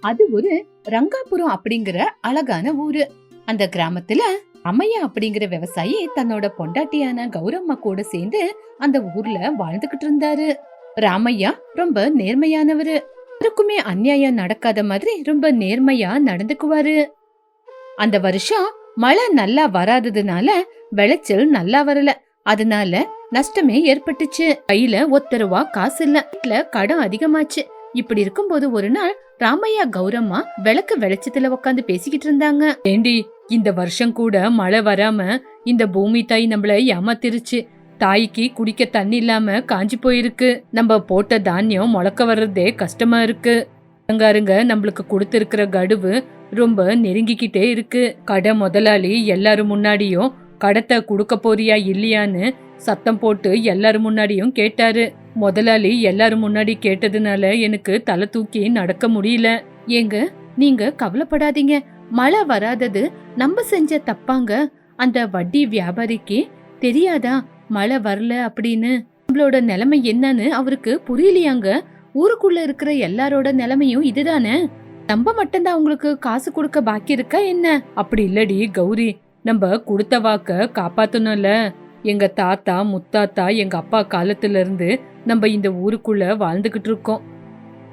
அது ஒரு ரங்காபுரம் அப்படிங்கிற அழகான ஊரு. அந்த கிராமத்துல அம்மையா அப்படிங்கிற விவசாயி தன்னோட பொண்டாட்டியான கௌரம்மா கூட சேர்ந்து அந்த ஊர்ல வாழ்ந்துகிட்டு இருந்தாரு. ராமையா ரொம்ப நேர்மையானவரு. யாருக்குமே அநியாயம் நடக்காத மாதிரி ரொம்ப நேர்மையா நடந்துக்குவாரு. அந்த வருஷம் மழை நல்லா வராததுனால விளைச்சல் நல்லா வரல. அதனால நஷ்டமே ஏற்பட்டுச்சு. கையில ₹1 காசு இல்ல. வீட்டுல கடன் அதிகமாச்சு. இப்படி இருக்கும்போது ஒரு நாள் ராமையா கௌரம்மா விளக்கு வெளிச்சத்துல உட்காந்து பேசிக்கிட்டு இருந்தாங்க. ஏண்டி, இந்த வருஷம் கூட மழை வராம இந்த பூமி தாய் நம்மள ஏமாத்திருச்சு. தாய்க்கு குடிக்க தண்ணி இல்லாம காஞ்சி போயிருக்கு. நம்ம போட்ட தானியம் முளைக்க வர்றதே கஷ்டமா இருக்கு. அங்காருங்க நம்மளுக்கு கொடுத்திருக்கிற கடுவு ரொம்ப நெருங்கிக்கிட்டே இருக்கு. கடை முதலாளி எல்லாரும் முன்னாடியும் கடத்தை குடுக்க போறியா இல்லையான்னு சத்தம் போட்டு எல்லாரும் முன்னாடியும் கேட்டாரு. முதலாளி எல்லாரும் முன்னாடி கேட்டதுனால எனக்கு தலை தூக்கி நடக்க முடியல. ஏங்க, நீங்க கவலைப்படாதீங்க. மழை வராதது நம்ம செஞ்ச தப்பாங்க. அந்த வட்டி வியாபாரிக்கு தெரியாதா மழை வரல அப்படின்னு? நம்மளோட நிலைமை என்னன்னு அவருக்கு புரியலையாங்க. ஊருக்குள்ள இருக்கிற எல்லாரோட நிலைமையும் இதுதானே. நம்ம மட்டும்தான் அவங்களுக்கு காசு கொடுக்க பாக்கி இருக்கா என்ன? அப்படி இல்லடி கௌரி, நம்ம கொடுத்த வாக்க காப்பாத்தணும்ல. எங்க தாத்தா முத்தாத்தா எங்க அப்பா காலத்துல இருந்து நம்ம இந்த ஊருக்குள்ள வாழ்ந்துகிட்டு இருக்கோம்.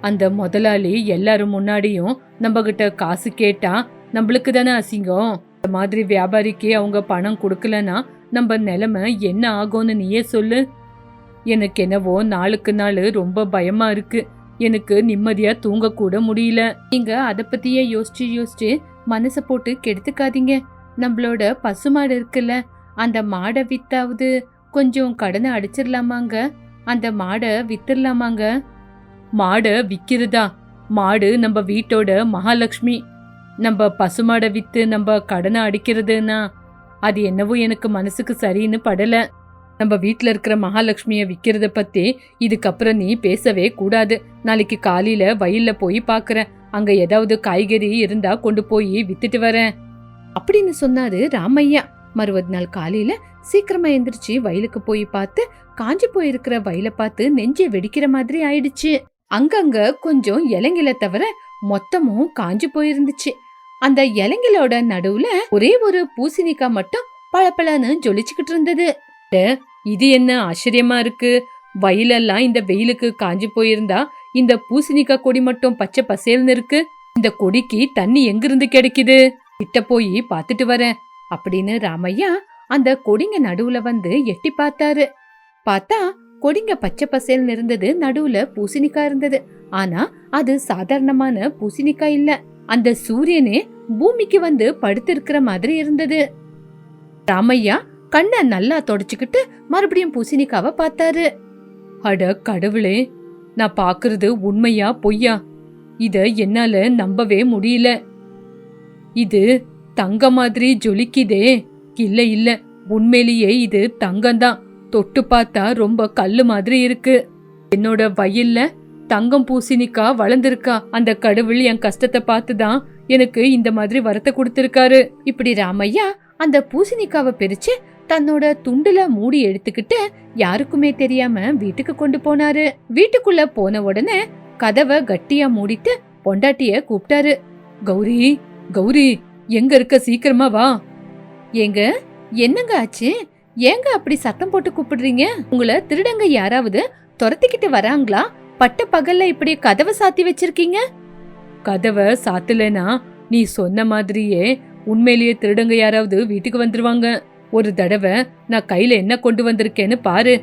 அந்த முதலாளி எல்லாரும் முன்னாடியும் நம்ம கிட்ட காசு கேட்டா நம்மளுக்கு தானே அசிங்கம். இந்த மாதிரி வியாபாரிக்கு அவங்க பணம் கொடுக்கலன்னா நம்ம நிலைமை என்ன ஆகும்னு நீயே சொல்லு. எனக்கு என்னவோ நாளுக்கு நாள் ரொம்ப பயமா இருக்கு. எனக்கு நிம்மதியா தூங்க கூட முடியல. நீங்க அத பத்தியே யோசிச்சு மனச போட்டு கெடுத்துக்காதீங்க. நம்மளோட பசுமாடு இருக்குல்ல, அந்த மாடை வித்தாவது கொஞ்சம் கடனை அடிச்சிடலாமாங்க. அந்த மாடை வித்துடலாமாங்க. மாடை விக்கிறதா? மாடு நம்ம வீட்டோட மகாலட்சுமி. நம்ம பசுமாடை வித்து நம்ம கடனை அடிக்கிறதுனா அது என்னவோ எனக்கு மனசுக்கு சரின்னு படல. நம்ம வீட்டுல இருக்கிற மகாலட்சுமிய விக்கிறத பத்தி இதுக்கப்புறம் நீ பேசவே கூடாது. நாளைக்கு காலையில வயல்ல போய் பாக்குறேன். அங்க ஏதாவது காய்கறி இருந்தா கொண்டு போய் வித்துட்டு வரேன் அப்படின்னு சொன்னாரு ராமையா. மறுபடி நாள் காலையில சீக்கிரமா எந்திரிச்சு வயலுக்கு போய் பார்த்து காஞ்சி போயிருக்கிற வயலை பார்த்து நெஞ்சை வெடிக்கிற மாதிரி ஆயிடுச்சு. அங்கங்க கொஞ்சம் இலைங்கள தவிர மொத்தமும் காஞ்சி போயிருந்துச்சு. அந்த இலைங்களோட நடுவுல ஒரே ஒரு பூசணிக்காய் மட்டும் பளபளன்னு ஜொலிச்சுக்கிட்டு இருந்தது. இது என்ன ஆச்சரியமா இருக்கு. வயலெல்லாம் இந்த வெயிலுக்கு காஞ்சி போயிருந்தா இந்த பூசணிக்காய் கொடி மட்டும் பச்சை பசேல்னு இருக்கு. இந்த கொடிக்கு தண்ணி எங்கிருந்து கிடைக்குது? கிட்ட போய் பாத்துட்டு வரேன் அப்படின்னு ராமையா அந்த கொடிங்க நடுவுல வந்து எட்டி பார்த்தாரு. பார்த்தா கொடிங்க பச்சை பசேல்னு இருந்தது. நடுவுல பூசணிக்காய் இருந்தது. ஆனா அது சாதாரணமான பூசணிக்காய் இல்ல. அந்த சூரியனே பூமிக்கு வந்து படுத்திருக்கிற மாதிரி இருந்தது. ராமையா கண்ணை நல்லா தொடச்சுக்கிட்டு மறுபடியும் பூசணிக்காவை பார்த்தாரு. அட கடவுளே, நான் பாக்குறது உண்மையா பொய்யா? இத என்னால நம்பவே முடியல. இது தங்க மாதிரி ஜொலிக்குதே. இல்ல இல்ல, உண்மையிலேயே இது தங்கம்தான். தொட்டு பார்த்தா ரொம்ப கல்லு மாதிரி இருக்கு. என்னோட வயல்ல தங்கம் பூசணிக்கா வளர்ந்திருக்கா. அந்த கடவுள் என் கஷ்டத்தை பார்த்துதான் எனக்கு இந்த மாதிரி வரத்தை கொடுத்திருக்காரு. இப்படி ராமையா அந்த பூசணிக்காவை பிரிச்சு தன்னோட துண்டுல மூடி எடுத்துக்கிட்டு யாருக்குமே தெரியாம வீட்டுக்கு கொண்டு போனாரு. வீட்டுக்குள்ள போன உடனே கதவை கட்டியா மூடிட்டு பொண்டாட்டிய கூப்பிட்டாரு. கௌரி, கௌரி, எங்க இருக்க? சீக்கிரமா வா. ஏங்க, என்னங்க ஆச்சு? ஏங்க அப்படி சத்தம் போட்டு கூப்பிடுறீங்க? உங்களை திருடங்க யாராவது துரத்திக்கிட்டு வராங்களா? பட்ட பகல்ல இப்படி கதவை சாத்தி வச்சிருக்கீங்க. கதவை சாத்தலனா நீ சொன்ன மாதிரியே உண்மையிலேயே திருடங்க யாராவது வீட்டுக்கு வந்துருவாங்க. ஒரு தடவை நான் கையில என்ன கொண்டு வந்திருக்கேன்னு பாரு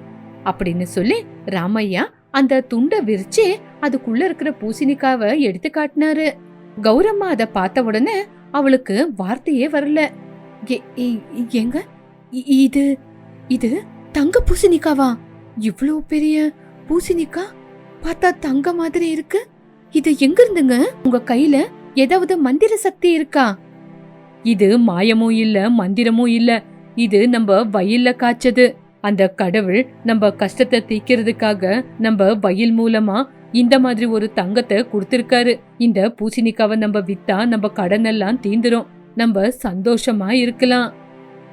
அப்படின்னு சொல்லி ராமையா அந்த துண்டை விரிச்சு அதுக்குள்ள இருக்கிற பூசணிக்காவை எடுத்து காட்டினாரு. கௌரம்மா அத பார்த்த உடனே அவளுக்கு வார்த்தையே வரல. ஏங்க, இது இது தங்க பூசணிக்காவா? இவ்வளவு பெரிய பூசணிக்கா பார்த்தா தங்க மாதிரி இருக்கு. இது எங்க இருந்துங்க? உங்க கையில ஏதாவது மந்திர சக்தி இருக்கா? இது மாயமும் இல்ல, மந்திரமும் இல்ல. இது நம்ம வயல்ல காய்ச்சது. அந்த கடவுள் நம்ம கஷ்டத்தை தீக்கிறதுக்காக நம்ம வயல் மூலமா இந்த மாதிரி ஒரு தங்கத்தை கொடுத்திருக்காரு. இந்த பூசணிக்காவை நம்ம வித்தா நம்ம கடன் எல்லாம் தீந்துரும். நம்ம சந்தோஷமா இருக்கலாம்.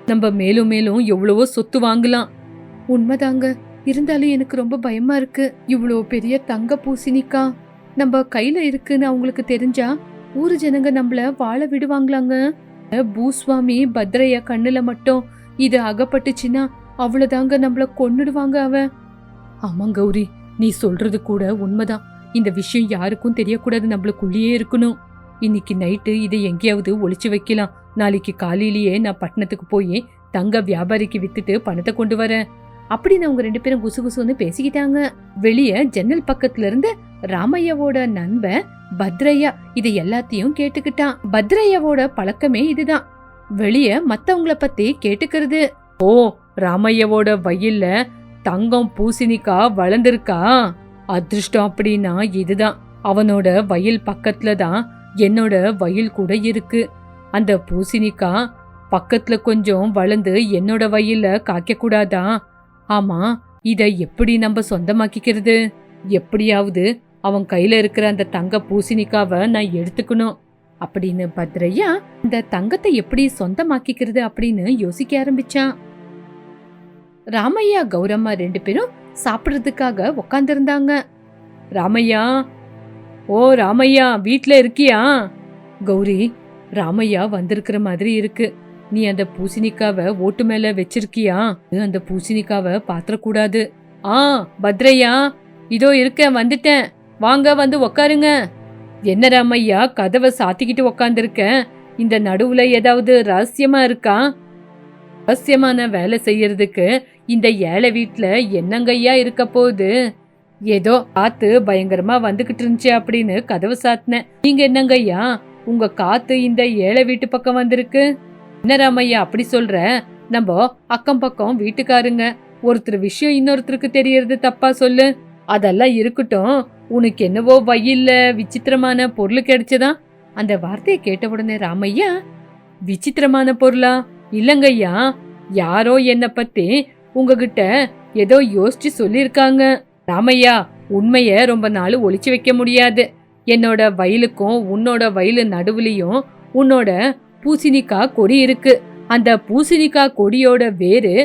நம்ம மேலும் மேலும் எவ்வளவோ சொத்து வாங்கலாம். உண்மைதாங்க. இருந்தாலும் எனக்கு ரொம்ப பயமா இருக்கு. இவ்வளோ பெரிய தங்க பூசணிக்கா நம்ம கையில இருக்குன்னு அவங்களுக்கு தெரிஞ்சா ஊரு ஜனங்க நம்மள வாழ விடுவாங்களாங்க? பூஸ்வாமி பத்ரையா கண்ணுல மட்டும் இது அகப்பட்டுச்சுன்னா அவ்வளவுதாங்க, நம்மள கொன்னுடுவாங்க அவன். ஆமா கௌரி, நீ சொல்றது கூட உண்மைதான். இந்த விஷயம் யாருக்கும் தெரியக்கூடாது, நம்மளுக்குள்ளேயே இருக்கணும். இன்னைக்கு நைட்டு இதை எங்கேயாவது ஒளிச்சு வைக்கலாம். நாளைக்கு காலையிலேயே நான் பட்டணத்துக்கு போய் தங்க வியாபாரிக்கு வித்துட்டு பணத்தை கொண்டு வரேன் அப்படின்னு அவங்க 2 பேரும் குசுகுசுன்னு பேசிக்கிட்டாங்க. வெளிய ஜன்னல் பக்கத்துல இருந்து ராமையாவோட நண்பன் பத்ரையா இதை எல்லாத்தையும் கேட்டுக்கிட்டான். பத்ரையாவோட பழக்கமே இதுதான், வெளிய மத்தவங்கள பத்தி கேட்டுக்கிறது. ஓ, ராமையாவோட வயல்ல தங்கம் பூசணிக்கா வளர்ந்திருக்கா? அதிர்ஷ்டம் அப்படின்னா இதுதான். அவனோட வயல் பக்கத்துல தான் என்னோட வயல் கூட இருக்கு. அந்த பூசணிக்கா பக்கத்துல கொஞ்சம் வளர்ந்து என்னோட வயல்ல காய்க்க கூடாதா? ஆமா, இத எப்படி நம்ம சொந்தமாக்கிக்கிறது? எப்படியாவது அவன் கையில இருக்கிற அந்த தங்க பூசணிக்காவை நான் எடுத்துக்கணும் அப்படின்னு பத்ரையா இந்த தங்கத்தை எப்படி சொந்தமாக்கிக்கிறது அப்படின்னு யோசிக்க ஆரம்பிச்சான். ராமையா கௌரம்மா 2 பேரும் சாப்பிடுறதுக்காக உக்காந்துருந்தாங்க. ராமையா, ஓ ராமையா, வீட்ல இருக்கியா? கௌரி, ராமையா வந்திருக்கிற மாதிரி இருக்கு. நீ அந்த பூசணிக்காவை ஓட்டு மேல வச்சிருக்கியா? அந்த பூசணிக்காவை பாத்திரக்கூடாது. பத்ரையா, இதோ இருக்க, வந்துட்டேன், வாங்க வந்து உக்காருங்க. என்ன ராமையா, கதவை சாத்திக்கிட்டு உக்காந்துருக்க? இந்த நடுவுல ஏதாவது ரகசியமா இருக்கா? ரகசியமான வேலை செய்யறதுக்கு இந்த ஏழை வீட்டுல என்னங்கய்யா இருக்க போகுது? ஏதோ காத்து பயங்கரமா வந்துகிட்டு இருந்துச்சு அப்படின்னு கதவை சாத்தினேன். நீங்க என்னங்கய்யா, உங்க காத்து இந்த ஏழை வீட்டு பக்கம் வந்திருக்கு? என்ன ராமையா அப்படி சொல்ற? நம்ம அக்கம் பக்கம் வீட்டுக்காருங்க, ஒருத்தர் விஷயம் இன்னொருத்தருக்கு தெரியறது தப்பா சொல்லு. அதெல்லாம் இருக்கட்டும், உனக்கு என்னவோ வயல்ல விசித்திரமான பொருள் கிடைச்சதா? அந்த வார்த்தையை கேட்ட உடனே ராமையா, விசித்திரமான பொருளா? இல்லங்கய்யா, யாரோ என்ன பத்தி உங்ககிட்ட ஏதோ யோசிச்சு சொல்லிருக்காங்க. ராமையா, உண்மைய ரொம்ப நாள் ஒளிச்சு வைக்க முடியாது. என்னோட வயலுக்கும் உன்னோட வயலு நடுவுலயும் உன்னோட பூசணிக்கா கொடி இருக்கு. அந்த பூசணிக்கா கொடியோட வேறு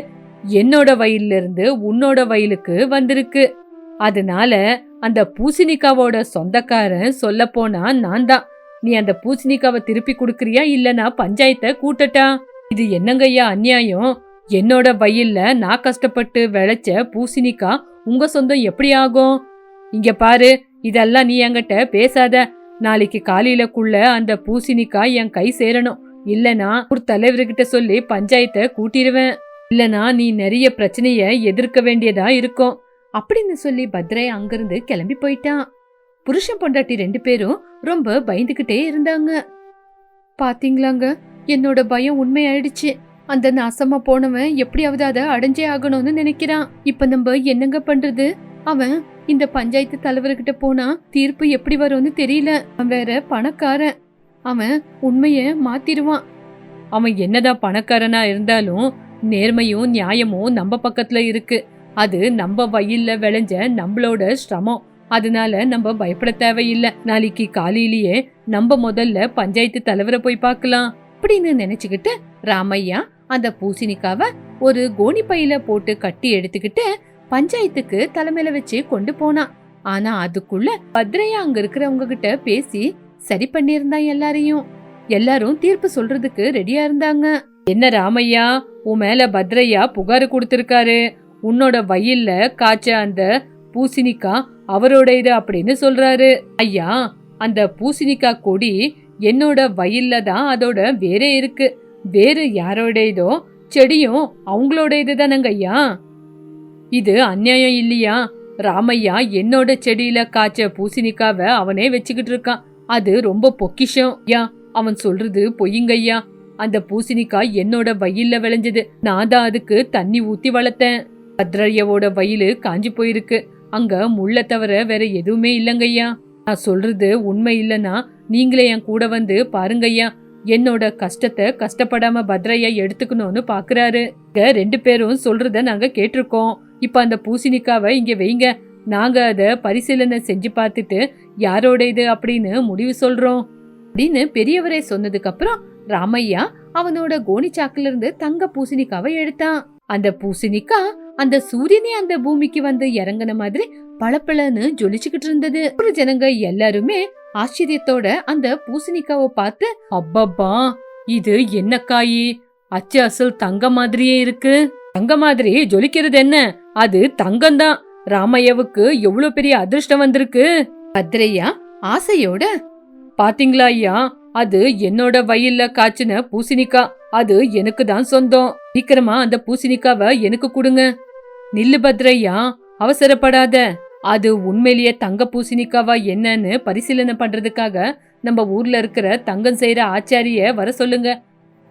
என்னோட வயல்ல இருந்து உன்னோட வயலுக்கு வந்திருக்கு. அதனால அந்த பூசணிக்காவோட சொந்தக்காரன் சொல்ல போனா நான் தான். நீ அந்த பூசணிக்காவை திருப்பி கொடுக்கறியா இல்லனா பஞ்சாயத்தை கூட்டட்டா? இது என்னங்கய்யா அநியாயம்? என்னோட வயல்ல நான் கஷ்டப்பட்டு விளைச்ச பூசணிக்கா உங்க சொந்தம் எப்படி ஆகும்? இங்க பாரு, இதெல்லாம் நீ என்கிட்ட பேசாத. நாளைக்கு காலையிலக்குள்ள அந்த பூசணிக்கா என் கை சேரணும். இல்லனா ஒரு தலைவர்கிட்ட சொல்லி பஞ்சாயத்தை கூட்டிடுவேன். இல்லனா நீ நிறைய பிரச்சனைய எதிர்க்க வேண்டியதா இருக்கும் அப்படின்னு சொல்லி பத்ரை அங்கிருந்து கிளம்பி போயிட்டான். புருஷன் பொண்டாட்டி 2 பேரும் ரொம்ப பயந்துகிட்டே இருந்தாங்க. பாத்தீங்களாங்க, என்னோட பயம் உண்மையாயிடுச்சு. அந்த நாசமா போனவன் எப்படியாவது அதை அடைஞ்சே ஆகணும்னு நினைக்கிறான். இப்ப நம்ம என்னங்க பண்றது? அவன் இந்த பஞ்சாயத்து தலைவர்கிட்ட போனா தீர்ப்பு எப்படி வரும்னு தெரியல. அவன் வேற பணக்காரன், அவன் உண்மைய மாத்திடுவான். அவன் என்னதான் பணக்காரனா இருந்தாலும் நேர்மையும் நியாயமும் நம்ம பக்கத்துல இருக்கு. அது நம்ம வயல்ல விளைஞ்ச நம்மளோட சிரமம். அதனால நம்ம பயப்பட தேவையில்லை. நாளைக்கு காலையிலேயே நம்ம முதல்ல பஞ்சாயத்து தலைவரை போய் பார்க்கலாம் அப்படின்னு நினைச்சுக்கிட்டு ராமையா அந்த பூசணிக்காவை ஒரு கோணி பையில போட்டு கட்டி எடுத்துக்கிட்டு பஞ்சாயத்துக்கு தலைமையில வச்சு கொண்டு போனான். ஆனா அதுக்குள்ள பத்ரையா அங்க இருக்கிறவங்க கிட்ட பேசி சரி பண்ணிருந்தான் எல்லாரையும். எல்லாரும் தீர்ப்பு சொல்றதுக்கு ரெடியா இருந்தாங்க. என்ன ராமையா, உன் மேல பத்ரையா புகாரு கொடுத்திருக்காரு. உன்னோட வயல்ல காய்ச்ச அந்த பூசணிக்கா அவரோட இது அப்படின்னு சொல்றாரு. ஐயா, அந்த பூசணிக்கா கொடி என்னோட வயல்ல தான் அதோட வேறே இருக்கு. வேறு யாரோட இதோ செடியும் அவங்களோட இதுதானங்க ஐயா. இது அநியாயம் இல்லையா? ராமையா என்னோட செடியில காய்ச்ச பூசணிக்காவை அவனே வச்சுக்கிட்டு இருக்கான். அது ரொம்ப பொக்கிஷம். ஐயா, அவன் சொல்றது பொய்யுங்கய்யா. அந்த பூசணிக்காய் என்னோட வயல்ல விளைஞ்சது. நான் தான் அதுக்கு தண்ணி ஊத்தி வளர்த்தேன். பத்ரையாவோட வயலு காஞ்சி போயிருக்கு. அங்க முள்ள தவிர வேற எதுவுமே இல்லங்கய்யா. நான் சொல்றது உண்மை இல்லனா நீங்களே என் கூட வந்து பாருங்கய்யா. என்னோட கஷ்டத்தை கஷ்டப்படாம பத்ரையா எடுத்துக்கணும்னு பாக்குறாரு. 2 பேரும் சொல்றத நாங்க கேட்டிருக்கோம். இப்ப அந்த பூசணிக்காவை இங்க வைங்க. நாங்க அத பரிசீலனை செஞ்சு பார்த்துட்டு யாரோட இது அப்படின்னு முடிவு சொல்றோம் அப்படின்னு பெரியவரே சொன்னதுக்கு அப்புறம் ராமையா அவனோட கோணிச்சாக்குல இருந்து தங்க பூசணிக்காவை எடுத்தான். அந்த பூசணிக்கா அந்த சூரியனே அந்த பூமிக்கு வந்து இறங்கின மாதிரி பளபளன்னு ஜொலிச்சுக்கிட்டு இருந்தது. ஒரு ஜனங்க எல்லாருமே ஆச்சரியத்தோட அந்த பூசணிக்காவை பார்த்து, அப்பப்பா இது என்ன காயி, அச்சு அசல் தங்க மாதிரியே இருக்கு. தங்க மாதிரி ஜொலிக்கிறது என்ன, அது தங்கம்தான். ராமையாவுக்கு எவ்வளவு பெரிய அதிர்ஷ்டம் வந்திருக்கு. பத்ரையா ஆசையோட, பாத்தீங்களா ஐயா, அது என்னோட வயல்ல காய்ச்சின பூசணிக்கா, அது எனக்கு தான் சொந்தம். சீக்கிரமா அந்த பூசணிக்காவை எனக்கு கொடுங்க. நில்லு பத்ரையா, அவசரப்படாத. அது உண்மையிலேயே தங்க பூசணிக்காவா என்னன்னு பரிசீலனை பண்றதுக்காக நம்ம ஊர்ல இருக்கிற தங்கம் செய்யற ஆச்சாரிய வர சொல்லுங்க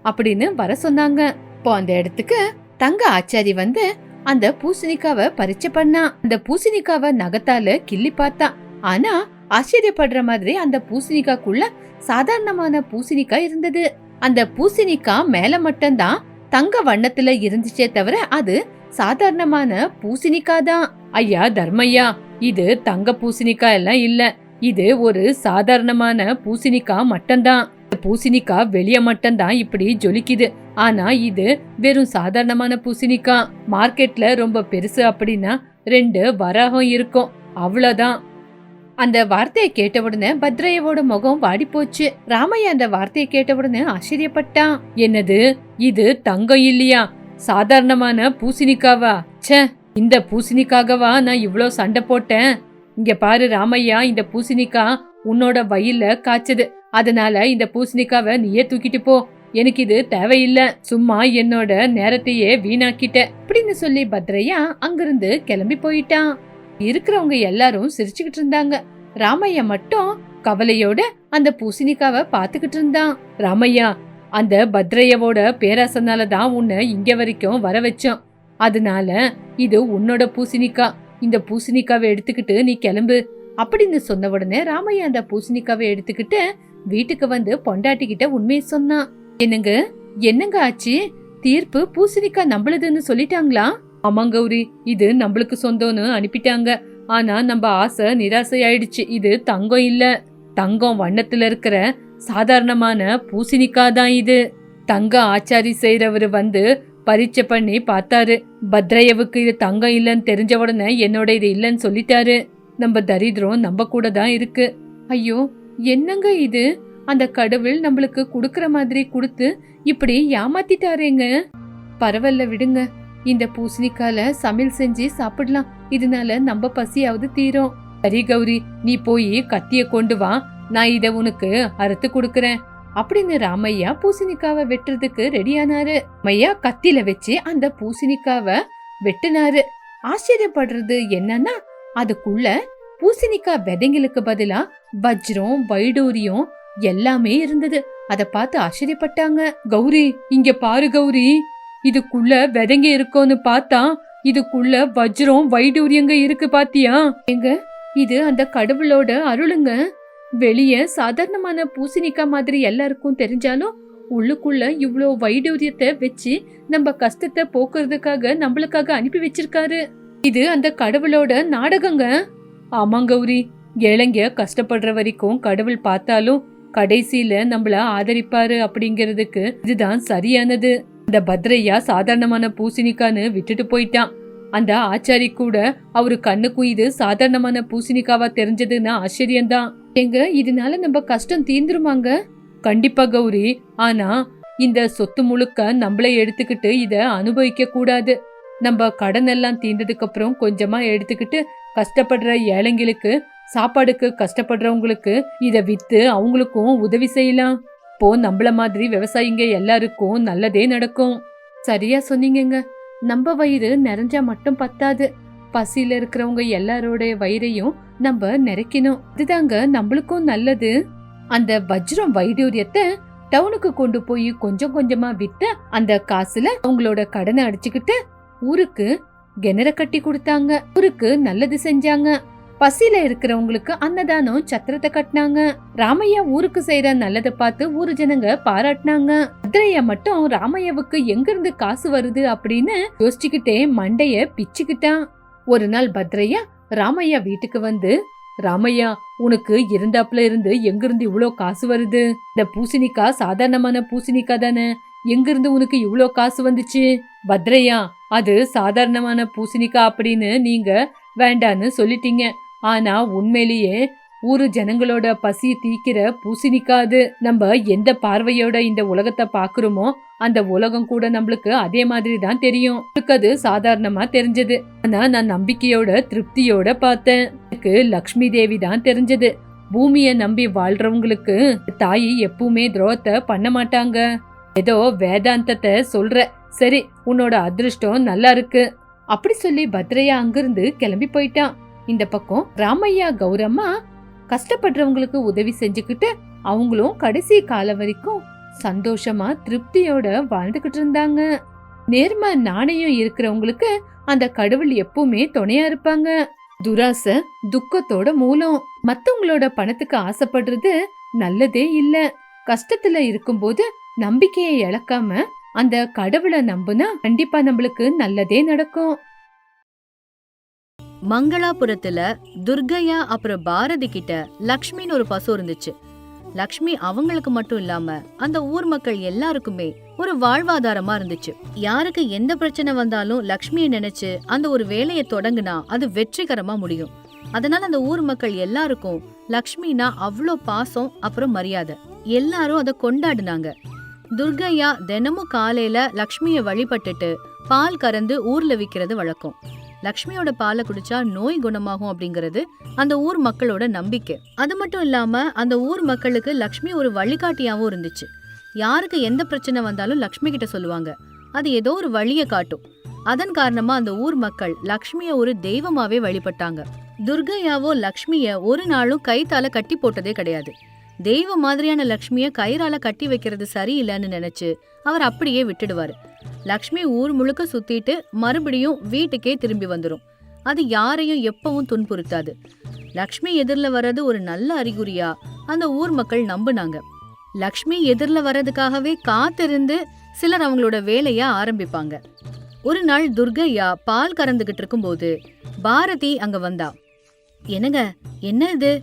அப்படின்னு வர சொன்னாங்க. இப்போ அந்த இடத்துக்கு தங்க ஆச்சாரி வந்து அந்த பூசணிக்காவை பரீட்சை பண்ணா. அந்த பூசணிக்காவை நகத்தால கிள்ளி பார்த்தா. ஆனா ஆச்சரியப்படுற மாதிரி அந்த பூசணிக்காக்குள்ள சாதாரணமான பூசணிக்காய் இருந்தது. அந்த பூசணிக்காய் மேல மட்டும்தான் தங்க வண்ணத்துல இருந்துச்சே தவிர அது சாதாரணமான பூசணிக்காய் தான். ஐயா தர்மையா, இது தங்க பூசணிக்காய் எல்லாம் இல்ல, இது ஒரு சாதாரணமான பூசணிக்காய் மட்டும்தான். பூசணிக்காய் வெளிய மட்டும்தான் இப்படி ஜொலிக்குது, ஆனா இது வெறும் சாதாரணமான பூசணிக்காய். மார்க்கெட்ல ரொம்ப பெருசு அப்படின்னா 2 வராகம் இருக்கும், அவ்வளவுதான். அந்த வார்த்தையை கேட்ட உடனே பத்ரையாவோட முகம் வாடி போச்சு. ராமையா அந்த வார்த்தையை கேட்ட உடனே ஆச்சரியப்பட்டான். என்னது, இது தங்கம் இல்லையா, சாதாரணமான பூசணிக்காவா? ச்சே, இந்த பூசணிக்காகவா நான் இவ்ளோ சண்டை போட்டேன். இங்க பாரு ராமையா, இந்த பூசணிக்கா உன்னோட வயல்ல காய்ச்சது, அதனால இந்த பூசணிக்காவை நீயே தூக்கிட்டு போ. எனக்கு இது தேவையில்லை, சும்மா என்னோட நேரத்தையே வீணாக்கிட்ட அப்படின்னு சொல்லி பத்ரையா அங்கிருந்து கிளம்பி போயிட்டான். இருக்கிறவங்க எல்லாரும் சிரிச்சுக்கிட்டு இருந்தாங்க. ராமையா மட்டும் கவலையோட அந்த பூசணிக்காவை பாத்துக்கிட்டு இருந்தான். ராமையா, அந்த பத்ரையாவோட பேராசனாலதான் உன்னை இங்க வரைக்கும் வர வச்சோம். அதனால இது உன்னோட பூசணிக்கா, இந்த பூசணிக்காவை எடுத்துக்கிட்டு நீ கிளம்பு அப்படின்னு சொன்ன உடனே ராமையா அந்த பூசணிக்காவை எடுத்துக்கிட்டு வீட்டுக்கு வந்து பொண்டாட்டிக்கிட்ட உண்மையை சொன்னான். என்னங்க ஆச்சு, தீர்ப்பு பூசணிக்காய் நம்மளுதுன்னு சொல்லிட்டாங்களா? ஆமா கௌரி, இது நம்மளுக்கு சொந்தம்னு அனுப்பிட்டாங்க. ஆனா நம்ம ஆசை நிராசை ஆயிடுச்சு. இது தங்கம் இல்ல, தங்கம் வண்ணத்துல இருக்கிற சாதாரணமான பூசணிக்காய் தான் இது. தங்க ஆச்சாரி செய்யறவரு வந்து பரீட்சை பண்ணி பார்த்தாரு. பத்ரையாவுக்கு இது தங்கம் இல்லன்னு தெரிஞ்ச உடனே என்னோட இது இல்லன்னு சொல்லிட்டாரு. நம்ம தரித்திரம் நம்ம கூட தான் இருக்கு. ஐயோ என்னங்க இது, அந்த கடவுள் நம்மளுக்கு குடுக்கற மாதிரி குடுத்து இப்படி ஏமாத்திட்டாரேங்க. பரவாயில்ல விடுங்க, இந்த பூசணிக்கால சமையல் செஞ்சு சாப்பிடலாம், இதனால நம்ம பசியாவது தீரும். சரி கௌரி, நீ போய் கத்திய கொண்டு வா, நான் இத உனக்கு அறுத்து கொடுக்கறேன் அப்படின்னு ராமையா பூசணிக்காவை வெட்டுறதுக்கு ரெடியானாரு. மையா கத்தில வச்சு அந்த பூசணிக்காவை வெட்டினாரு. ஆச்சரியப்படுறது என்னன்னா, அதுக்குள்ள பூசணிக்காய் விதைங்களுக்கு பதிலா வஜ்ரம் வைடூரியம் எல்லாமே இருந்தது. அத பார்த்து ஆச்சரியப்பட்டாங்க. கௌரி இங்க பாரு கௌரி, இதுக்குள்ள விதைங்க இருக்கும்னு பார்த்தா இதுக்குள்ள வஜ்ரம் வைடூரியங்க இருக்கு பாத்தியா? எங்க இது அந்த கடவுளோட அருளுங்க. வெளிய சாதாரணமான பூசணிக்காய் மாதிரி எல்லாருக்கும் தெரிஞ்சாலும் உள்ளுக்குள்ள இவ்ளோ வைடூரியத்தை வச்சு நம்ம கஷ்டத்தை போக்குறதுக்காக நம்மளுக்காக அனுப்பி வச்சிருக்காரு. இது அந்த கடவுளோட நாடகங்க. ஆமா கௌரி, ஏழைங்க கஷ்டப்படுற வரைக்கும் கடவுள் பார்த்தாலும் கடைசியில நம்மள ஆதரிப்பாரு அப்படிங்கிறதுக்கு இதுதான் சரியானது. அந்த பத்ரையா சாதாரணமான பூசணிக்கான்னு விட்டுட்டு போயிட்டான். அந்த ஆச்சாரி கூட அவரு கண்ணுக்கும் இது சாதாரணமான பூசணிக்காவா தெரிஞ்சதுன்னா ஆச்சரியம்தான். எங்க இதனால நம்ம கஷ்டம் தீந்துருமாங்க? கண்டிப்பா கௌரி, ஆனா இந்த சொத்து முழுக்க நம்மளே எடுத்துக்கிட்டு இத அனுபவிக்க கூடாது. நம்ம கடன் எல்லாம் தீர்ந்ததுக்கு அப்புறம் கொஞ்சமா எடுத்துக்கிட்டு கஷ்டப்படுற ஏழைங்களுக்கு, சாப்பாடுக்கு கஷ்டப்படுறவங்களுக்கு இத வித்து அவங்களுக்கும் உதவி செய்யலாம். இப்போ நம்மள மாதிரி விவசாயிங்க எல்லாருக்கும் நல்லதே நடக்கும். சரியா சொன்னீங்கங்க. நம்ம வயிறு நிறைஞ்சா மட்டும் பத்தாது, பசியில இருக்கிறவங்க எல்லாரோட வயிறையும் நம்ம நிறைக்கணும். இதுதாங்க நம்மளுக்கும் நல்லது. அந்த வஜ்ரம் வைடூரியத்தை டவுனுக்கு கொண்டு போய் கொஞ்சம் கொஞ்சமா விட்டு அந்த காசுல அவங்களோட கடனை அடிச்சுக்கிட்டு ஊருக்கு கிணற கட்டி கொடுத்தாங்க. ஊருக்கு நல்லது செஞ்சாங்க. பசியில இருக்கிறவங்களுக்கு அன்னதானம் சத்திரத்தை கட்டினாங்க. ராமையா ஊருக்கு செய்யற நல்லதை பார்த்து ஊரு ஜனங்க பாராட்டினாங்க. பத்ரையா மட்டும் ராமையாவுக்கு எங்க இருந்து காசு வருது அப்படின்னு யோசிச்சுக்கிட்டே மண்டைய பிச்சுக்கிட்டான். ஒரு நாள் பத்ரையா ராமையா வீட்டுக்கு வந்து, ராமையா உனக்கு இருந்தாப்புல இருந்து எங்கிருந்து இவ்வளோ காசு வருது? இந்த பூசணிக்காய் சாதாரணமான பூசணிக்காய் தானே, எங்கிருந்து உனக்கு இவ்வளோ காசு வந்துச்சு? பத்ரையா அது சாதாரணமான பூசணிக்காய் அப்படின்னு நீங்க வேண்டான்னு சொல்லிட்டீங்க. ஆனா உண்மையிலேயே ஊரு ஜனங்களோட பசி தீக்கிற பூசணிக்காது. நம்ம எந்த பார்வையோட இந்த உலகத்தை பாக்குறோமோ அந்த உலகம் கூட நம்மளுக்கு அதே மாதிரி தான் தெரியும். அது சாதாரணமா தெரிஞ்சது. ஆனா நான் நம்பிக்கையோட திருப்தியோட பார்த்தேன். எனக்கு லக்ஷ்மி தேவி தான் தெரிஞ்சது. பூமிய நம்பி வாழ்றவங்களுக்கு தாயி எப்பவுமே துரோகத்தை பண்ண மாட்டாங்க. ஏதோ வேதாந்தத்தை சொல்ற. சரி, உன்னோட அதிர்ஷ்டம் நல்லா இருக்கு அப்படி சொல்லி பத்ரையா அங்கிருந்து கிளம்பி போயிட்டான். இந்த பக்கம் ராமையா கௌரம்மா கஷ்டப்படுறவங்களுக்கு உதவி செஞ்சுக்கிட்டு அவங்களும் கடைசி காலம் வரைக்கும் சந்தோஷமா திருப்தியோட வாழ்ந்துகிட்டு இருந்தாங்க. நேர்ம நாணயம் இருக்கிறவங்களுக்கு அந்த கடவுள் எப்பவுமே துணையா இருப்பாங்க. துராசை துக்கத்தோட மூலம். மத்தவங்களோட பணத்துக்கு ஆசைப்படுறது நல்லதே இல்ல. கஷ்டத்துல இருக்கும்போது நம்பிக்கையை இழக்காம அந்த கடவுளை நம்புனா கண்டிப்பா நம்மளுக்கு நல்லதே நடக்கும். மங்களாபுரத்துல துர்கையா அப்புறம் பாரதி கிட்ட லக்ஷ்மின்னு ஒரு பசு இருந்துச்சு. லக்ஷ்மி அவங்களுக்கு மட்டும் இல்லாம அந்த ஊர் மக்கள் எல்லாருக்குமே ஒரு வாழ்வாதாரமா இருந்துச்சு. யாருக்கு எந்த பிரச்சனை வந்தாலும் லக்ஷ்மியை நினைச்சு அந்த ஒரு வேலையை தொடங்குனா அது வெற்றிகரமா முடியும். அதனால அந்த ஊர் மக்கள் எல்லாருக்கும் லக்ஷ்மினா அவ்வளோ பாசம் அப்புறம் மரியாதை. எல்லாரும் அதை கொண்டாடினாங்க. துர்கையா தினமும் காலையில லக்ஷ்மிய வழிபட்டுட்டு பால் கறந்து ஊர்ல விக்கிறது வழக்கம். லக்ஷ்மியோட பாலை குடிச்சா நோய் குணமாகும் அப்படிங்கறது அந்த ஊர் மக்களோட நம்பிக்கை. அது மட்டும் இல்லாம அந்த ஊர் மக்களுக்கு லக்ஷ்மி ஒரு வழிகாட்டியாவும் இருந்துச்சு. யாருக்கு எந்த பிரச்சனை வந்தாலும் லக்ஷ்மி கிட்ட சொல்லுவாங்க. அது ஏதோ ஒரு வழியை காட்டும். அதன் காரணமா அந்த ஊர் மக்கள் லக்ஷ்மிய ஒரு தெய்வமாவே வழிபட்டாங்க. துர்கையாவோ லக்ஷ்மிய ஒரு நாளும் கைத்தால கட்டி போட்டதே கிடையாது. தெய்வ மாதிரியான லக்ஷ்மிய கயிறால கட்டி வைக்கிறது சரியில்லைன்னு நினைச்சு அவர் அப்படியே விட்டுடுவாரு. லக்ஷ்மி ஊர் முழுக்க சுத்திட்டு மறுபடியும் வீட்டுக்கே திரும்பி வந்துரும். அது யாரையும் எப்பவும் துன்புறுத்தாது. லக்ஷ்மி எதிரில வர்றது ஒரு நல்ல அறிகுறியா அந்த ஊர் மக்கள் நம்புனாங்க. லக்ஷ்மி எதிரில வர்றதுக்காகவே காத்திருந்து சிலர் அவங்களோட வேலைய ஆரம்பிப்பாங்க. ஒரு நாள் துர்கையா பால் கறந்துகிட்டு இருக்கும்போது பாரதி அங்க வந்தா. என்னங்க, என்ன இது?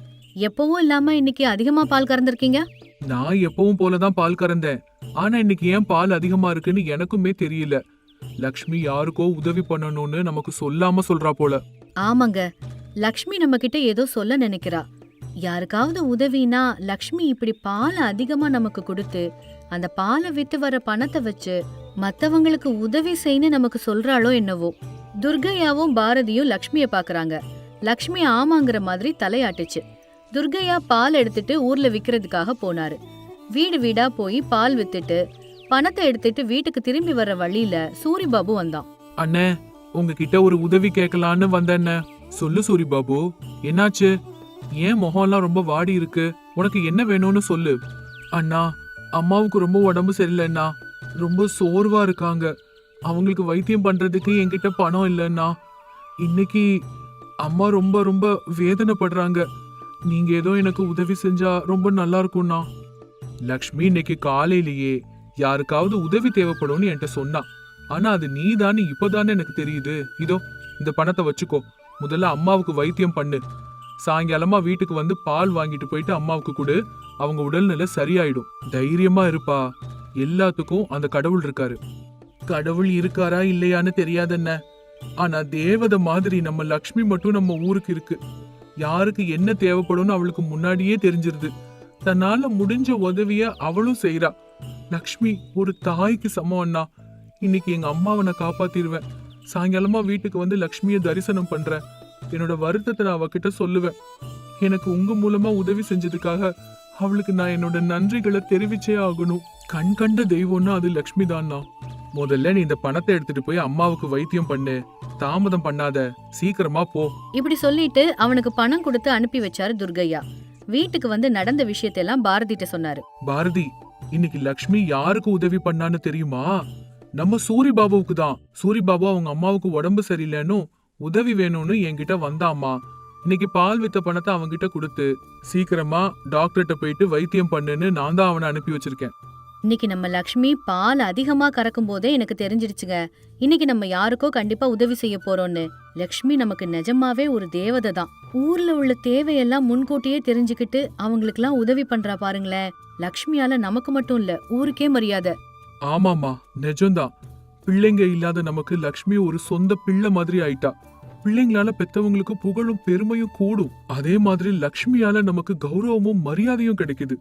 எப்பவும் இல்லாம இன்னைக்கு அதிகமா பால் கறந்துருக்கீங்க? நான் எப்பவும் போலதான் பால் கறந்தேன். ஆனா இன்னைக்கு ஏன் பால் அதிகமா இருக்குன்னு எனக்குமே தெரியல. லக்ஷ்மி யாருக்கோ உதவி பண்ணணும்னு நமக்கு சொல்லாம சொல்றா போல. ஆமாங்க, லக்ஷ்மி நம்ம கிட்ட ஏதோ சொல்ல நினைக்கிறா. யாருக்காவது உதவினா லக்ஷ்மி இப்படி பாலை அதிகமா நமக்கு கொடுத்து அந்த பாலை வித்து வர பணத்தை வச்சு மத்தவங்களுக்கு உதவி செய்யன்னு நமக்கு சொல்றாளோ என்னவோ. துர்கையாவும் பாரதியும் லக்ஷ்மிய பாக்குறாங்க. லக்ஷ்மி ஆமாங்கிற மாதிரி தலையாட்டுச்சு. துர்கையா பால் எடுத்துட்டு ஊர்ல விக்கிறதுக்காக போனாரு. வீடு வீடா போய் பால் வித்துட்டு பணத்தை எடுத்துட்டு வீட்டுக்கு திரும்பி வர்ற வழியில சூரிபாபு வந்தான். அண்ணே, உங்ககிட்ட ஒரு உதவி கேட்கலான்னு வந்தேன்ன. சொல்லு சூரிபாபு, என்னாச்சு? ஏன் முகம்லாம் ரொம்ப வாடி இருக்கு? உனக்கு என்ன வேணும்னு சொல்லு. அண்ணா, அம்மாவுக்கு ரொம்ப உடம்பு சரியில்லைண்ணா. ரொம்ப சோர்வா இருக்காங்க. அவங்களுக்கு வைத்தியம் பண்றதுக்கு என்கிட்ட பணம் இல்லைண்ணா. இன்னைக்கு அம்மா ரொம்ப ரொம்ப வேதனைப்படுறாங்க. நீங்க ஏதோ எனக்கு உதவி செஞ்சா ரொம்ப நல்லா இருக்கும்ண்ணா. லக்ஷ்மி இன்னைக்கு காலையிலேயே யாருக்காவது உதவி தேவைப்படும்னு என்கிட்ட சொன்னா. ஆனா அது நீதான்னு இப்பதானே எனக்கு தெரியுது. இதோ இந்த பணத்தை வச்சுக்கோ. முதல்ல அம்மாவுக்கு வைத்தியம் பண்ணு. சாயங்காலமா வீட்டுக்கு வந்து பால் வாங்கிட்டு போயிட்டு அம்மாவுக்கு கொடு. அவங்க உடல்நிலை சரியாயிடும். தைரியமா இருப்பா. எல்லாத்துக்கும் அந்த கடவுள் இருக்காரு. கடவுள் இருக்காரா இல்லையான்னு தெரியாதென்ன, ஆனா தேவதை மாதிரி நம்ம லக்ஷ்மி மட்டும் நம்ம ஊருக்கு இருக்கு. யாருக்கு என்ன தேவைப்படும்னு அவளுக்கு முன்னாடியே தெரிஞ்சிருது. தன்னால முடிஞ்ச உதவிய அவளும் செய்யறா. லக்ஷ்மி ஒரு தாய்க்கு சமம் அண்ணா. இன்னைக்கு எங்க அம்மாவை நான் காப்பாத்திருவேன். சாயங்காலமா வீட்டுக்கு வந்து லக்ஷ்மிய தரிசனம் பண்றேன். என்னோட வருத்தத்தை நான் அவகிட்ட சொல்லுவேன். எனக்கு உங்க மூலமா உதவி செஞ்சதுக்காக அவளுக்கு நான் என்னோட நன்றிகளை தெரிவிச்சே ஆகணும். கண் கண்ட தெய்வம்னா அது லக்ஷ்மி தான்னா. முதல்ல நீ இந்த பணத்தை எடுத்துட்டு போய் அம்மாவுக்கு வைத்தியம் பண்ணு. தாமதம் பண்ணாத, சீக்கிரமா போ. இப்படி சொல்லிட்டு அவனுக்கு பணம் கொடுத்து அனுப்பி வச்சாரு துர்கையா. வீட்டுக்கு வந்து நடந்த விஷயத்தெல்லாம் பாரதிட்ட சொன்னாரு. பாரதி, இன்னைக்கு லக்ஷ்மி யாருக்கு உதவி பண்ணான்னு தெரியுமா? நம்ம சூரிபாபுவுக்கு தான். சூரிபாபு அவங்க அம்மாவுக்கு உடம்பு சரியில்லைன்னு உதவி வேணும்னு என்கிட்ட வந்தாமா. இன்னைக்கு பால் வித்த பணத்தை அவன்கிட்ட கொடுத்து சீக்கிரமா டாக்டர்கிட்ட போயிட்டு வைத்தியம் பண்ணுன்னு நான் தான் அவனை அனுப்பி வச்சிருக்கேன். இன்னைக்கு நம்ம லக்ஷ்மி பால் அதிகமா கறக்கும் போதே எனக்கு தெரிஞ்சிருச்சுங்க. இன்னைக்கு நம்ம யாருக்கோ கண்டிப்பா உதவி செய்ய போறோம்னு. லக்ஷ்மி நமக்கு நிஜமாவே ஒரு தேவதை தான். ஊர்ல உள்ள தேவையெல்லாம் முன்கூட்டியே தெரிஞ்சுக்கிட்டு அவங்களுக்கு எல்லாம் உதவி பண்றா பாருங்களேன். லக்ஷ்மியால நமக்கு மட்டும் இல்ல, ஊருக்கே மரியாதை. ஆமாமா, நிஜம்தான். பிள்ளைங்க இல்லாத நமக்கு லக்ஷ்மி ஒரு சொந்த பிள்ளை மாதிரி ஆயிட்டா. பிள்ளைங்களால பெத்தவங்களுக்கு புகழும் பெருமையும் கூடும். அதே மாதிரி லக்ஷ்மியால நமக்கு கௌரவமும் மரியாதையும் கிடைக்குது.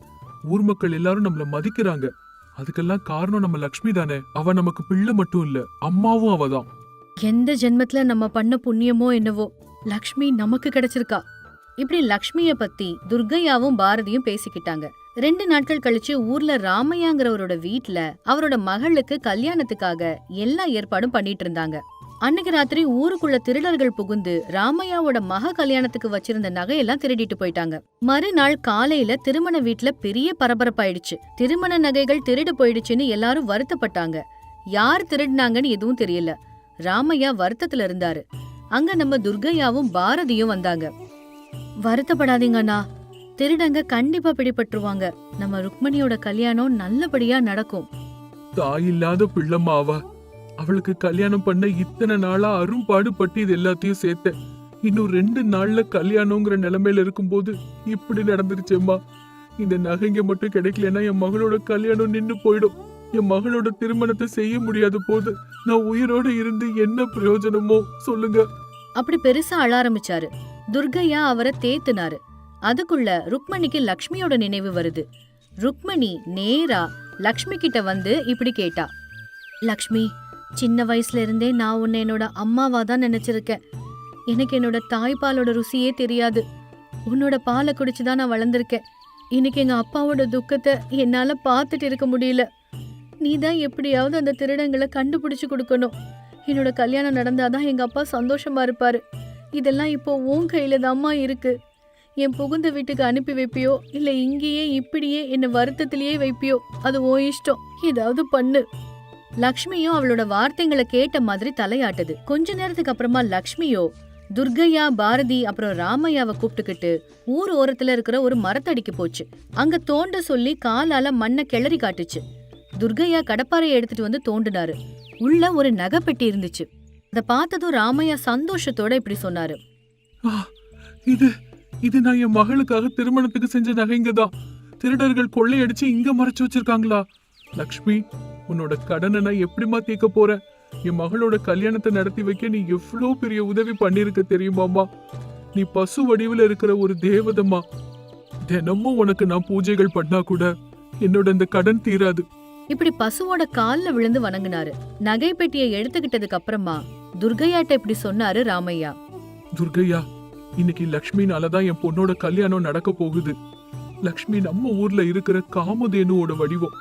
ஊர் மக்கள் எல்லாரும் நம்மள மதிக்கிறாங்க. அதுக்கெல்லாம் காரணம் நம்ம லக்ஷ்மி தானே. அவ நமக்கு பிள்ளை மட்டும் இல்ல, அம்மாவும் அவதான். எந்த ஜென்மத்துல நம்ம பண்ண புண்ணியமோ என்னவோ லக்ஷ்மி நமக்கு கிடைச்சிருக்கா. இப்படி லக்ஷ்மிய பத்தி துர்கையாவும் பாரதியும் பேசிக்கிட்டாங்க. 2 நாட்கள் கழிச்சு ஊர்ல ராமையாங்கிறவரோட வீட்ல அவரோட மகளுக்கு கல்யாணத்துக்காக எல்லா ஏற்பாடும் பண்ணிட்டு இருந்தாங்க. அன்னைக்கு ராத்திரி ஊருக்குள்ள திருடர்கள் புகுந்து ராமையாவோட மக கல்யாணத்துக்கு வச்சிருந்த நகையெல்லாம் திருடிட்டு போயிட்டாங்க. மறுநாள் காலையில திருமண வீட்ல பெரிய பரபரப்பாயிடுச்சு. திருமண நகைகள் திருடு போயிடுச்சுன்னு எல்லாரும் வருத்தப்பட்டாங்க. யார் திருடினாங்கன்னு எதுவும் தெரியல. ராமையா வருத்தத்துல இருந்தாரு. அங்க நம்ம துர்கையாவும் பாரதியும் வந்தாங்க. வருத்தப்படாதீங்கண்ணா, திருடங்க கண்டிப்பா பிடிபட்டுருவாங்க. நம்ம ருக்மணியோட கல்யாணம் நல்லபடியா நடக்கும். தாயில்லாத பிள்ளைமாவா, அவளுக்கு கல்யாணம் பண்ண இத்தனை நாளா அரும்பாடு பட்டு இது எல்லாத்தையும் சேர்த்த. இன்னும் 2 நாள்ல கல்யாணங்கிற நிலைமையில இருக்கும்போது இப்படி நடந்துருச்சேம்மா. இந்த நகைங்க மட்டும் கிடைக்கலன்னா என் மகளோட கல்யாணம் நின்னு போயிடும். என் மகளோட திருமணத்தை செய்ய முடியாத போது நான் உயிரோட இருந்து என்ன பிரயோஜனமோ சொல்லுங்க. அப்படி பெருசா அழ ஆரம்பிச்சாரு. துர்கையா அவரை தேத்துனாரு. அதுக்குள்ள ருக்மணிக்கு லக்ஷ்மியோட நினைவு வருது. ருக்மணி நேரா லக்ஷ்மி கிட்ட வந்து இப்படி கேட்டா, லக்ஷ்மி, சின்ன வயசுல இருந்தே நான் உன்னை என்னோட அம்மாவா தான் நினைச்சிருக்கேன். எனக்கு என்னோட தாய்ப்பாலோட ருசியே தெரியாது. உன்னோட பாலை குடிச்சுதான் நான் வளர்ந்திருக்கேன். இன்னைக்கு எங்க அப்பாவோட துக்கத்தை என்னால பார்த்துட்டு இருக்க முடியல. நீதான் எப்படியாவது அந்த திருடங்களை கண்டுபிடிச்சு கொடுக்கணும். என்னோட கல்யாணம் நடந்தாதான் எங்க அப்பா சந்தோஷமா இருப்பாரு. இதெல்லாம் இப்போ உன் கையில தாம்மா இருக்கு. என் புகுந்த வீட்டுக்கு அனுப்பி வைப்பியோ இல்ல இங்கேயே இப்படியே என்ன வருத்தத்திலேயே வைப்பியோ, அது உன் இஷ்டம். ஏதாவது பண்ணு. லக்ஷ்மியும் அவளோட வார்த்தைகளை கேட்ட மாதிரி தலையாட்டுது. கொஞ்ச நேரத்துக்கு அப்புறமா லக்ஷ்மியோ துர்கையா, பாரதி அப்புறம் ராமையாவை கூப்பிட்டுக்கிட்டு ஊர் ஓரத்துல இருக்கிற ஒரு மரத்தடிக்கு போச்சு. அங்க தோண்ட சொல்லி காலால மண்ணை கிளறி காட்டுச்சு. துர்கையா கடப்பாறையை எடுத்துட்டு வந்து தோண்டினாரு. உள்ள ஒரு நகை பெட்டி இருந்துச்சு. அத பார்த்ததும் ராமையா சந்தோஷத்தோட இப்படி சொன்னாரு, இது நான் என் மகளுக்காக திருமணத்துக்கு செஞ்ச நகைங்கதான். திருடர்கள் கொள்ளையடிச்சு இங்க மறைச்சு வச்சிருக்காங்களா? லக்ஷ்மி, உன்னோட கடனை நான் எப்படிமா தீர்க்க போறேன்? என் மகளோட கல்யாணத்தை நடத்தி வைக்க நீ எவ்வளவு பெரிய உதவி பண்ணிருக்க தெரியுமாமா? நீ பசு வடிவுல இருக்கிற ஒரு தேவதம்மா. தினமும் உனக்கு நான் பூஜைகள் பண்ணா கூட என்னோட இந்த கடன் தீராது. இப்படி பசுவோட கால்ல விழுந்து வணங்கினாரு. நகை பெட்டியை எடுத்துக்கிட்டதுக்கு அப்புறமா துர்கையாட்ட இப்படி சொன்னாரு ராமையா, துர்கையா, இன்னைக்கு லக்ஷ்மினாலதான் என் பொண்ணோட கல்யாணம் நடக்க போகுது. லக்ஷ்மி நம்ம ஊர்ல இருக்கிற காமதேனுவோட வடிவம்.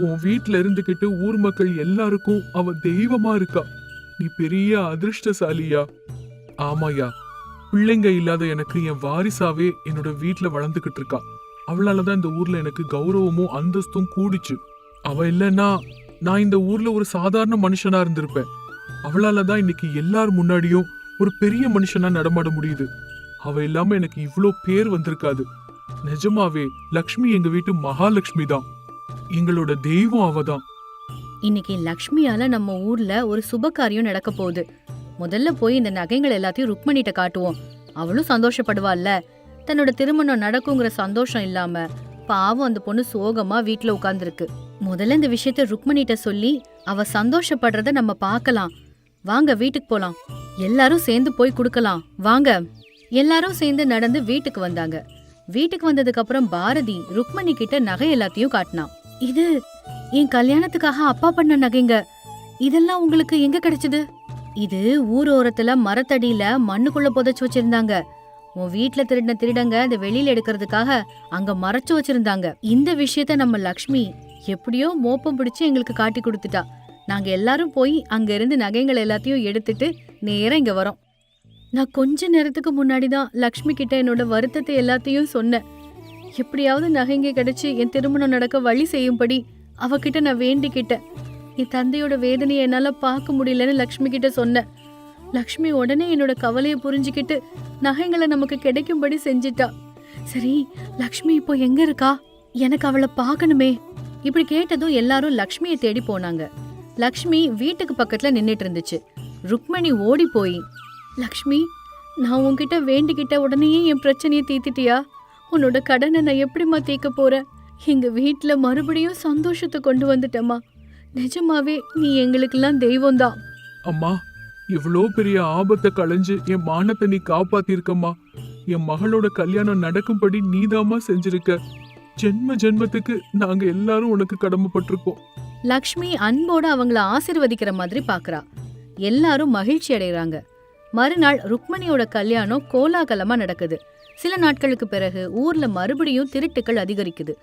உன் வீட்டுல இருந்துகிட்டு ஊர் மக்கள் எல்லாருக்கும் அவ தெய்வமா இருக்கா. நீ பெரிய அதிர்ஷ்டசாலியா. ஆமாயா, பிள்ளைங்க இல்லாத எனக்கு என் வாரிசாவே என்னோட வீட்டுல வளர்ந்துகிட்டு இருக்கா. அவளாலதான் இந்த ஊர்ல எனக்கு கௌரவமும் அந்தஸ்தும் கூடிச்சு. அவ இல்லைன்னா நான் இந்த ஊர்ல ஒரு சாதாரண மனுஷனா இருந்திருப்பேன். அவளாலதான் இன்னைக்கு எல்லார் முன்னாடியும் ஒரு பெரிய மனுஷனா நடமாட முடியுது. அவ இல்லாம எனக்கு இவ்ளோ பேர் வந்திருக்காது. நிஜமாவே லக்ஷ்மி எங்க வீட்டு மகாலட்சுமி தான். எங்களோட தெய்வம் அவதான். இன்னைக்கு லக்ஷ்மியால நம்ம ஊர்ல ஒரு சுப காரியம் நடக்க போகுது. முதல்ல போய் இந்த நகைகள் எல்லாத்தையும் ருக்மணிட்ட காட்டுவோம். அவளும் சந்தோஷப்படுவாள்ல. தன்னோட திருமணம் நடக்குங்கிற சந்தோஷம் இல்லாம பாவம் அந்த பொண்ணு சோகமா வீட்டுல உட்கார்ந்துருக்கு. முதல்ல இந்த விஷயத்த ருக்மணிட்ட சொல்லி அவ சந்தோஷப்படுறத நம்ம பார்க்கலாம். வாங்க வீட்டுக்கு போலாம். எல்லாரும் சேர்ந்து போய் குடுக்கலாம் வாங்க. எல்லாரும் சேர்ந்து நடந்து வீட்டுக்கு வந்தாங்க. வீட்டுக்கு வந்ததுக்கு அப்புறம் பாரதி ருக்மணி கிட்ட நகை எல்லாத்தையும் காட்டினான். இது என் கல்யாணத்துக்காக அப்பா பண்ண நகைங்க. இதெல்லாம் உங்களுக்கு எங்க கிடைச்சது? இது ஊரோரத்துல மரத்தடியில மண்ணுக்குள்ள புதைச்சு வச்சிருந்தாங்க. உன் வீட்டுல திருடின திருடங்க அதை வெளியில எடுக்கிறதுக்காக அங்க மறைச்சு வச்சிருந்தாங்க. இந்த விஷயத்த நம்ம லக்ஷ்மி எப்படியோ மோப்பம் பிடிச்சு எங்களுக்கு காட்டி கொடுத்துட்டா. நாங்க எல்லாரும் போய் அங்க இருந்து நகைகள் எல்லாத்தையும் எடுத்துட்டு நேரா இங்க வரோம். நான் கொஞ்ச நேரத்துக்கு முன்னாடிதான் லக்ஷ்மி கிட்ட என்னோட வருத்தத்தை எல்லாத்தையும் சொன்னேன். எப்படியாவது நகைங்க கிடைச்சு என் திருமணம் நடக்க வழி செய்யும்படி அவகிட்ட நான் வேண்டிக்கிட்டேன். என் தந்தையோட வேதனையை என்னால பார்க்க முடியலன்னு லக்ஷ்மி கிட்ட சொன்னேன். லக்ஷ்மி உடனே என்னோட கவலையை புரிஞ்சுக்கிட்டு நகைங்களை நமக்கு கிடைக்கும்படி செஞ்சிட்டா. சரி, லக்ஷ்மி இப்போ எங்க இருக்கா? எனக்கு அவளை பார்க்கணுமே. இப்படி கேட்டதும் எல்லாரும் லக்ஷ்மியை தேடி போனாங்க. லக்ஷ்மி வீட்டுக்கு பக்கத்துல நின்னுட்டு இருந்துச்சு. ருக்மணி ஓடி போய், லக்ஷ்மி, நான் உன்கிட்ட வேண்டிக்கிட்ட உடனேயே என் பிரச்சனையை தீர்த்திட்டியா? உன்னோட கடனை நான் எப்படிமா தீர்க்க போறேன்? எங்க வீட்டுல மறுபடியும் சந்தோஷத்தை கொண்டு வந்துட்டேம்மா. நிஜமாவே நீ எங்களுக்கெல்லாம் தெய்வம்தான். அம்மா, இவ்வளோ பெரிய ஆபத்தை களைஞ்சு என் மானத்தை நீ காப்பாத்திருக்கம்மா. என் மகளோட கல்யாணம் நடக்கும்படி நீதாம்மா செஞ்சிருக்க. ஜென்ம ஜென்மத்துக்கு நாங்க எல்லாரும் உனக்கு கடமைப்பட்டிருக்கோம். லக்ஷ்மி அன்போட அவங்கள ஆசீர்வதிக்கிற மாதிரி பாக்குறா. எல்லாரும் மகிழ்ச்சி அடைறாங்க. மறுநாள் ருக்மணியோட கல்யாணம் கோலாகலமா நடக்குது. சில நாட்களுக்கு பிறகு ஊர்ல மறுபடியும் திருட்டுக்கள் அதிகரிக்குது.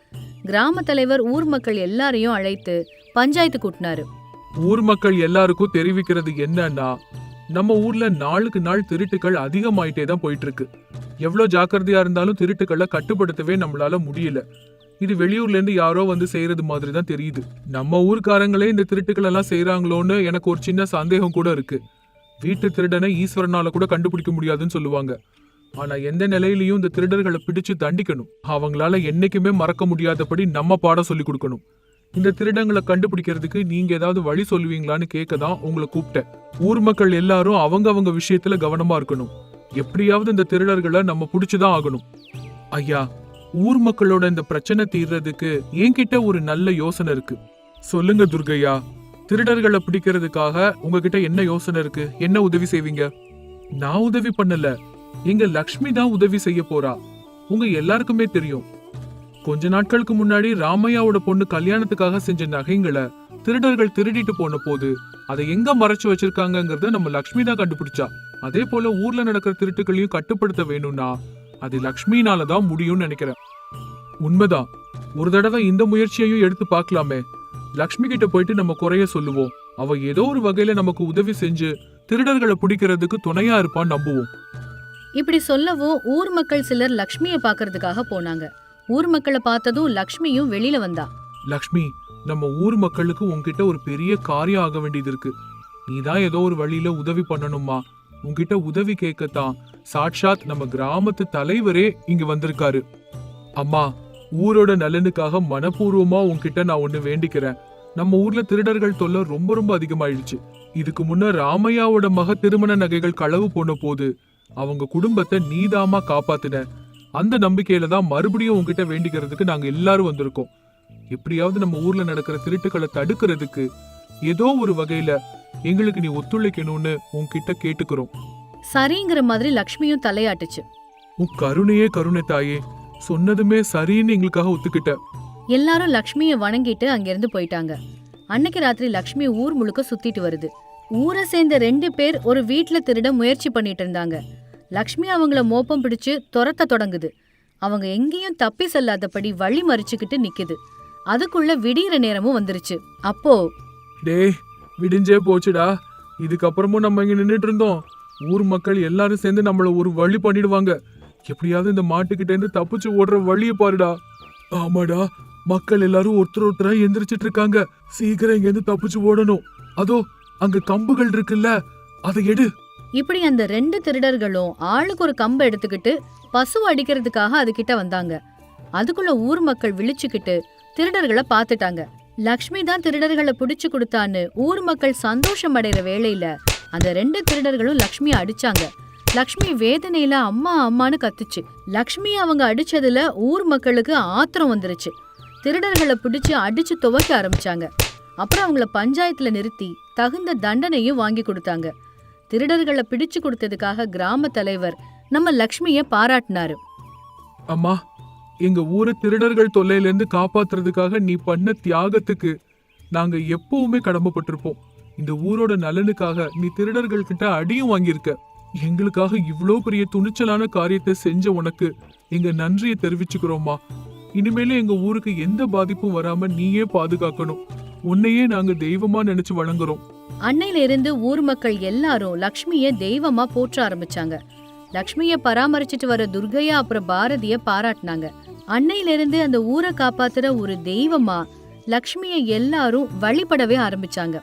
கிராம தலைவர் ஊர் மக்கள் எல்லாரையும் அழைத்து பஞ்சாயத்து கூட்டினாரு. ஊர் மக்கள் எல்லாருக்கும் தெரிவிக்கிறது என்னன்னா, நம்ம ஊர்ல நாளுக்கு நாள் திருட்டுக்கள் அதிகமாயிட்டே தான் போயிட்டு இருக்கு. எவ்வளவு ஜாக்கிரதையா இருந்தாலும் திருட்டுக்களை கட்டுப்படுத்தவே நம்மளால முடியல. இது வெளியூர்ல இருந்து யாரோ வந்து செய்யறது மாதிரி தான் தெரியுது. நம்ம ஊர்க்காரங்களே இந்த திருட்டுக்கள் எல்லாம் செய்யறாங்களோன்னு எனக்கு ஒரு சின்ன சந்தேகம் கூட இருக்கு. வீட்டு திருடனை ஈஸ்வரனால கூட கண்டுபிடிக்க முடியாதுன்னு சொல்லுவாங்க. ஆனா எந்த நிலையிலயும் இந்த திருடர்களை பிடிச்சு தண்டிக்கணும். அவங்களால என்னைக்குமே மறக்க முடியாதபடி நம்ம பாடம் சொல்லி கொடுக்கணும். இந்த திருடங்களை கண்டுபிடிக்கிறதுக்கு நீங்க ஏதாவது வழி சொல்லுவீங்களான்னு கேட்கதான் உங்களை கூப்பிட்டேன். ஊர் மக்கள் எல்லாரும் அவங்க விஷயத்துல கவனமா இருக்கணும். எப்படியாவது இந்த திருடர்களை நம்ம பிடிச்சுதான் ஆகணும். ஐயா, ஊர் மக்களோட இந்த பிரச்சனை தீர்றதுக்கு என்கிட்ட ஒரு நல்ல யோசனை இருக்கு. சொல்லுங்க துர்கையா, திருடர்களை பிடிக்கிறதுக்காக உங்ககிட்ட என்ன யோசனை இருக்கு? என்ன உதவி செய்வீங்க? நான் உதவி பண்ணல, எங்க லக்ஷ்மி தான் உதவி செய்ய போறா. உங்க எல்லாருக்குமே தெரியும், கொஞ்ச நாட்களுக்கு முன்னாடி ராமையாவோட பொண்ணு கல்யாணத்துக்காக செஞ்ச நகைங்களை திருடர்கள் திருடிட்டு போன போது அதை எங்க மறைச்சு வச்சிருக்காங்கங்கறத நம்ம லக்ஷ்மி தான் கண்டுபிடிச்சா. அதே போல ஊர்ல நடக்கிற திருட்டுகளையும் கட்டுப்படுத்த வேணும்னா அது லக்ஷ்மினாலதான் முடியும்னு நினைக்கிறேன். உண்மைதான். ஒரு தடவை இந்த முயற்சியையும் எடுத்து பார்க்கலாமே. லக்ஷ்மி கிட்ட போயிட்டு நம்ம குறைய சொல்லுவோம். அவ ஏதோ ஒரு வகையில நமக்கு உதவி செஞ்சு திருடர்களை பிடிக்கிறதுக்கு துணையா இருப்பான்னு நம்புவோம். இப்படி சொல்லவும் ஊர் மக்கள் சிலர் லக்ஷ்மிய பாக்குறதுக்காக போனாங்க. ஊர் மக்களை பார்த்ததும் லக்ஷ்மியும் வெளியில வந்தா. லக்ஷ்மி, நம்ம ஊர் மக்களுக்கு உன்கிட்ட ஒரு பெரிய காரியம் ஆக வேண்டியது இருக்கு. நீதான் ஏதோ ஒரு வழியில உதவி பண்ணணுமா. உன்கிட்ட உதவி கேட்கத்தான் சாட்சாத் நம்ம கிராமத்து தலைவரே இங்க வந்திருக்காரு. அம்மா, ஊரோட நலனுக்காக மனப்பூர்வமா உன்கிட்ட நான் ஒண்ணு வேண்டிக்கிறேன். நம்ம ஊர்ல திருடர்கள் தொல்லை ரொம்ப ரொம்ப அதிகமாயிடுச்சு. இதுக்கு முன்ன ராமையாவோட மக திருமண நகைகள் களவு போன போது அவங்க குடும்பத்தை நீதாமா காப்பாத்தின. அந்த நம்பிக்கையில தான் மறுபடியும் உன்கிட்ட வேண்டிக்கிறதுக்கு நாங்க எல்லாரும் வந்திருக்கோம். எப்படியாவது நம்ம ஊர்ல நடக்கிற திருட்டுக்களை தடுக்கிறதுக்கு ஏதோ ஒரு வகையில எங்களுக்கு நீ ஒத்துழைக்கணும்னு உன்கிட்ட கேட்டுக்கிறோம். சரிங்கிற மாதிரி லக்ஷ்மியும் தலையாட்டுச்சு. உன் கருணையே கருணை தாயே, சொன்னதுமே சரின்னு எங்களுக்காக ஒத்துக்கிட்ட. எல்லாரும் லக்ஷ்மிய வணங்கிட்டு அங்கிருந்து போயிட்டாங்க. அன்னைக்கு ராத்திரி லக்ஷ்மி ஊர் முழுக்க சுத்திட்டு வருது. ஊரை சேர்ந்த 2 பேர் ஒரு வீட்டுல திருட முயற்சி பண்ணிட்டு இருந்தாங்க. லக்ஷ்மி அவங்கள மோப்பம் பிடிச்சு துரத்த தொடங்குது. அவங்க எங்கேயும் தப்பி செல்லாதபடி வழி மறிச்சுக்கிட்டு நிக்குது. அதுக்குள்ள விடியற நேரமும் வந்துருச்சு. அப்போ, டேய், விடிஞ்சே போச்சுடா. இதுக்கப்புறமும் நம்ம இங்க நின்னுட்டு இருந்தோம், ஊர் மக்கள் எல்லாரும் சேர்ந்து நம்மள ஒரு வழி பண்ணிடுவாங்க. எப்படியாவது இந்த மாட்டுக்கிட்ட இருந்து தப்பிச்சு ஓடுற வழியை பாருடா. ஆமாடா, மக்கள் எல்லாரும் ஒருத்தரா எந்திரிச்சிட்டு இருக்காங்க. சீக்கிரம் இங்க இருந்து தப்பிச்சு ஓடணும். அதோ அங்க கம்புகள் இருக்குல்ல, அதை எடு. இப்படி அந்த 2 திருடர்களும் ஆளுக்கு ஒரு கம்பை எடுத்துக்கிட்டு பசு அடிக்கிறதுக்காக அது கிட்ட வந்தாங்க. அதுக்குள்ள ஊர் மக்கள் விழிச்சுக்கிட்டு திருடர்களை பாத்துட்டாங்க. லக்ஷ்மி தான் திருடர்களை பிடிச்சு கொடுத்தான்னு ஊர் மக்கள் சந்தோஷம் அடைகிற வேளையில அந்த 2 திருடர்களும் லக்ஷ்மியை அடிச்சாங்க. லக்ஷ்மி வேதனையில அம்மா அம்மான்னு கத்துச்சு. லக்ஷ்மி அவங்க அடிச்சதுல ஊர் மக்களுக்கு ஆத்திரம் வந்துருச்சு. திருடர்களை பிடிச்சு அடிச்சு துவைக்க ஆரம்பிச்சாங்க. அப்புறம் அவங்கள பஞ்சாயத்துல நிறுத்தி தகுந்த தண்டனையும் வாங்கி கொடுத்தாங்க. திருடர்களை பிடிச்சு கொடுத்ததுக்காக கிராம தலைவர் நம்ம லக்ஷ்மிய பாராட்டினாரு. அம்மா, எங்க ஊரை திருடர்கள் தொல்லையில இருந்து காப்பாத்துறதுக்காக நீ பண்ண தியாகத்துக்கு நாங்க எப்பவுமே கடமைப்பட்டிருப்போம். இந்த ஊரோட நலனுக்காக நீ திருடர்கள் கிட்ட அடியும் வாங்கியிருக்க. எங்களுக்காக இவ்ளோ பெரிய துணிச்சலான காரியத்தை செஞ்ச உனக்கு எங்க நன்றியை தெரிவிச்சுக்கிறோம்மா. இனிமேல எங்க ஊருக்கு எந்த பாதிப்பும் வராம நீயே பாதுகாக்கணும். உன்னையே நாங்க தெய்வமா நினைச்சு வணங்குறோம். அன்னையில இருந்து ஊர் மக்கள் எல்லாரும் லக்ஷ்மிய தெய்வமா போற்ற ஆரம்பிச்சாங்க. லக்ஷ்மிய பராமரிச்சுட்டு வர துர்கையா அப்புறம் பாரதிய பாராட்டினாங்க. அன்னையில இருந்து அந்த ஊரை காப்பாத்துற ஒரு தெய்வமா லக்ஷ்மிய எல்லாரும் வழிபடவே ஆரம்பிச்சாங்க.